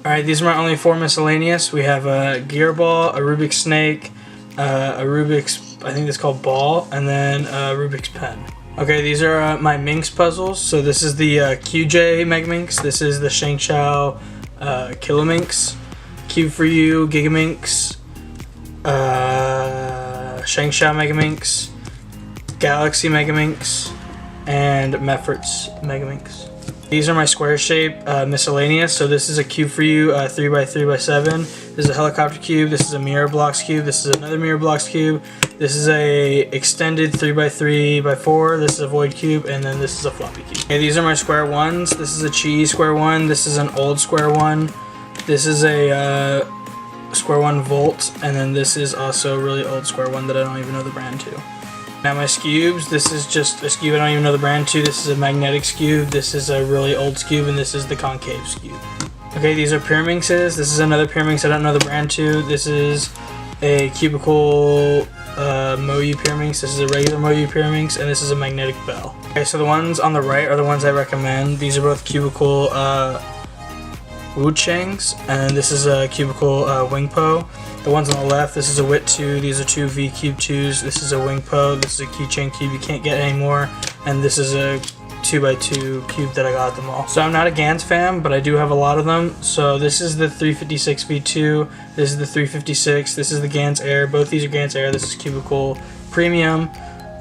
Alright, these are my only 4 miscellaneous. We have a gear ball, a Rubik's snake, a Rubik's, I think it's called ball, and then a Rubik's pen. Okay, these are my Minx puzzles. So this is the QJ Megaminx. This is the ShengShou Kilominx. Cube for You Gigaminx. ShengShou Megaminx. Galaxy Megaminx. And Meffert's Megaminx. These are my square shape miscellaneous. So this is a Cube for You 3x3x7. This is a helicopter cube. This is a mirror blocks cube. This is another mirror blocks cube. This is a extended 3x3x4. This is a void cube, and then this is a floppy cube. Okay, these are my square ones. This is a cheese square one. This is an old square one. This is a square one volt, and then this is also a really old square one that I don't even know the brand to. Now my cubes, this is just a cube I don't even know the brand to. This is a magnetic cube, this is a really old cube, and this is the concave cube. Okay, these are Pyraminxes. This is another Pyraminx I don't know the brand to. This is a cubical Moyu Pyraminx. This is a regular Moyu Pyraminx, and this is a magnetic bell. Okay, so the ones on the right are the ones I recommend. These are both cubical Wuchengs, and this is a cubical Wingpo. The ones on the left, this is a WIT 2, these are two V Cube 2s, this is a Wingpo, this is a Keychain Cube you can't get anymore, and this is a 2x2 cube that I got at the mall. So I'm not a Gans fan, but I do have a lot of them. So this is the 356 V2, this is the 356, this is the Gans Air, both these are Gans Air, this is Cubicle Premium.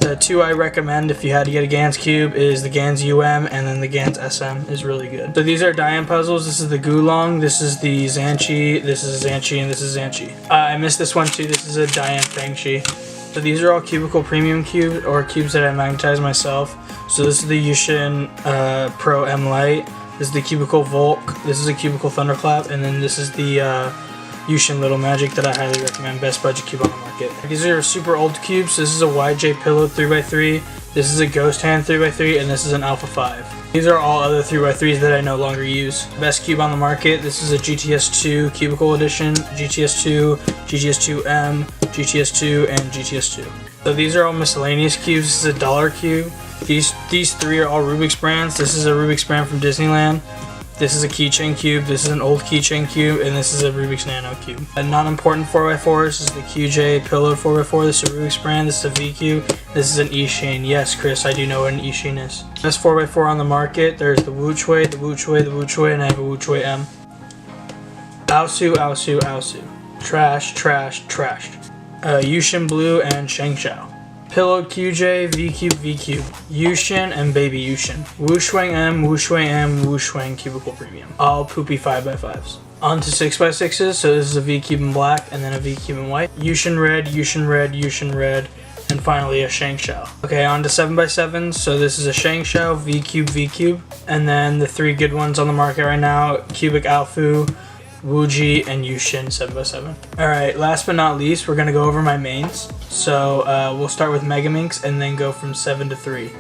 The two I recommend if you had to get a Gans cube is the Gans UM, and then the Gans SM is really good. So these are Dian puzzles. This is the Gulong, this is the Zanchi, this is Zanchi, and this is Zanchi. I missed this one too. This is a Dian Fangshi. So these are all Cubicle Premium cubes, or cubes that I magnetized myself. So this is the Yushin Pro M Lite. This is the Cubicle Volk. This is a Cubicle Thunderclap, and then this is the Yushin Little Magic that I highly recommend. Best budget cube on the market. These are super old cubes. This is a YJ Pillow 3x3. This is a Ghost Hand 3x3, and this is an Alpha 5. These are all other 3x3s that I no longer use. Best cube on the market. This is a GTS2 Cubicle Edition, GTS2, GTS2M, GTS2, and GTS2. So these are all miscellaneous cubes. This is a dollar cube. These three are all Rubik's brands. This is a Rubik's brand from Disneyland. This is a Keychain Cube, this is an old Keychain Cube, and this is a Rubik's Nano Cube. A non-important 4x4, this is the QJ Pillow 4x4, this is a Rubik's brand, this is a V Cube, this is an Ishin. Yes, Chris, I do know what an Ishin is. Best 4x4 on the market, there's the Wuchui, the Wuchui, the Wuchui, and I have a Wuchui M. Aosu, Aosu, Aosu. Trash, trash, trash. Yushin Blue and ShengShou. Pillow QJ, V Cube, V Cube, Yushin, and Baby Yushin. Wushwang M, Wushwang M, Wushwang Cubicle Premium. All poopy 5x5s. On to 6x6s, so this is a V Cube in black, and then a V Cube in white. Yushin Red, Yushin Red, Yushin Red, and finally a ShengShou. Okay, on to 7x7s, so this is a ShengShou, V Cube, V Cube, and then the three good ones on the market right now, Cubic Alfu, Wuji, and Yushin 7x7. Alright, last but not least, we're going to go over my mains. So we'll start with Megaminx and then go from 7 to 3.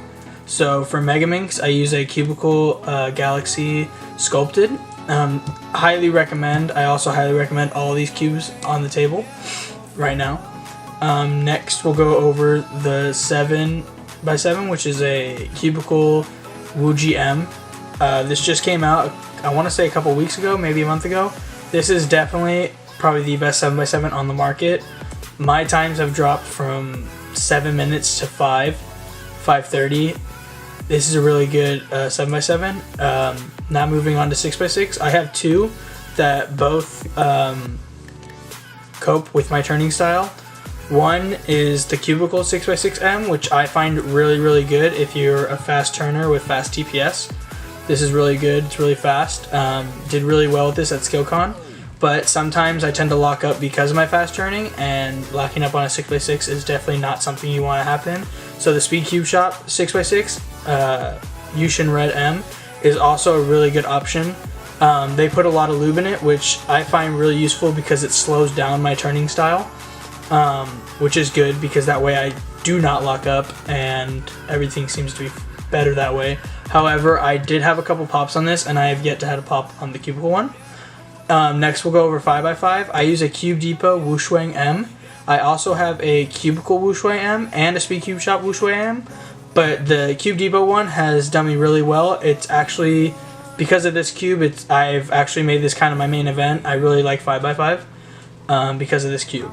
So for Megaminx, I use a Cubicle Galaxy Sculpted. Highly recommend. I also highly recommend all these cubes on the table right now. Next, we'll go over the 7x7, which is a Cubicle Wuji M. This just came out, I want to say a couple weeks ago, maybe a month ago. This is definitely probably the best 7x7 on the market. My times have dropped from 7 minutes to 5:30. This is a really good 7x7. Now moving on to 6x6. I have two that both cope with my turning style. One is the Cubicle 6x6M, which I find really, really good if you're a fast turner with fast TPS. This is really good, it's really fast. Did really well with this at SkillCon, but sometimes I tend to lock up because of my fast turning, and locking up on a 6x6 is definitely not something you want to happen. So the Speed Cube Shop 6x6, Yushin Red M, is also a really good option. They put a lot of lube in it, which I find really useful because it slows down my turning style, which is good because that way I do not lock up and everything seems to be better that way. However, I did have a couple pops on this, and I have yet to have a pop on the Cubicle one. Next, we'll go over 5x5. I use a Cube Depot Wushwang M. I also have a Cubicle Wushwang M and a Speed Cube Shop Wushwang M, but the Cube Depot one has done me really well. It's actually because of this cube, I've actually made this kind of my main event. I really like 5x5 because of this cube.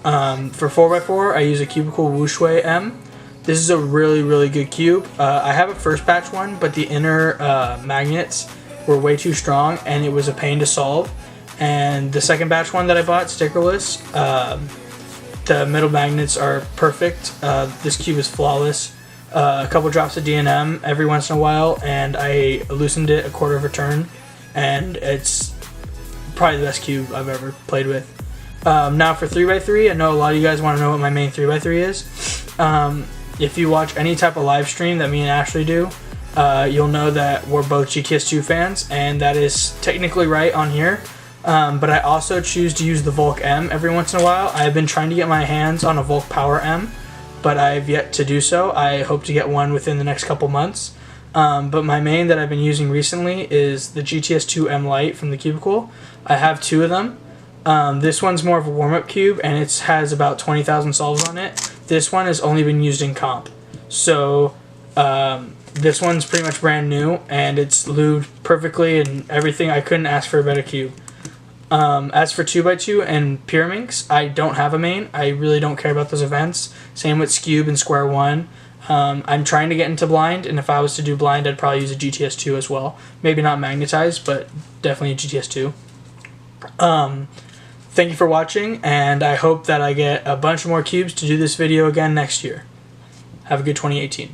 For 4x4, I use a Cubicle Wuxue M. This is a really, really good cube. I have a first batch one, but the inner magnets were way too strong, and it was a pain to solve. And the second batch one that I bought, stickerless, the middle magnets are perfect. This cube is flawless. A couple drops of D&M every once in a while, and I loosened it a quarter of a turn, and it's probably the best cube I've ever played with. Now for 3x3, I know a lot of you guys want to know what my main 3x3 is. If you watch any type of live stream that me and Ashley do, you'll know that we're both GTS2 fans, and that is technically right on here. But I also choose to use the Volk M every once in a while. I've been trying to get my hands on a Volk Power M, but I've yet to do so. I hope to get one within the next couple months. But my main that I've been using recently is the GTS2 M Lite from the Cubicle. I have two of them. This one's more of a warm-up cube, and it has about 20,000 solves on it. This one has only been used in comp. So this one's pretty much brand new, and it's lubed perfectly and everything. I couldn't ask for a better cube. As for 2x2 and Pyraminx, I don't have a main. I really don't care about those events. Same with Scube and Square One. I'm trying to get into blind, and if I was to do blind, I'd probably use a GTS2 as well. Maybe not magnetized, but definitely a GTS2. Thank you for watching, and I hope that I get a bunch more cubes to do this video again next year. Have a good 2018.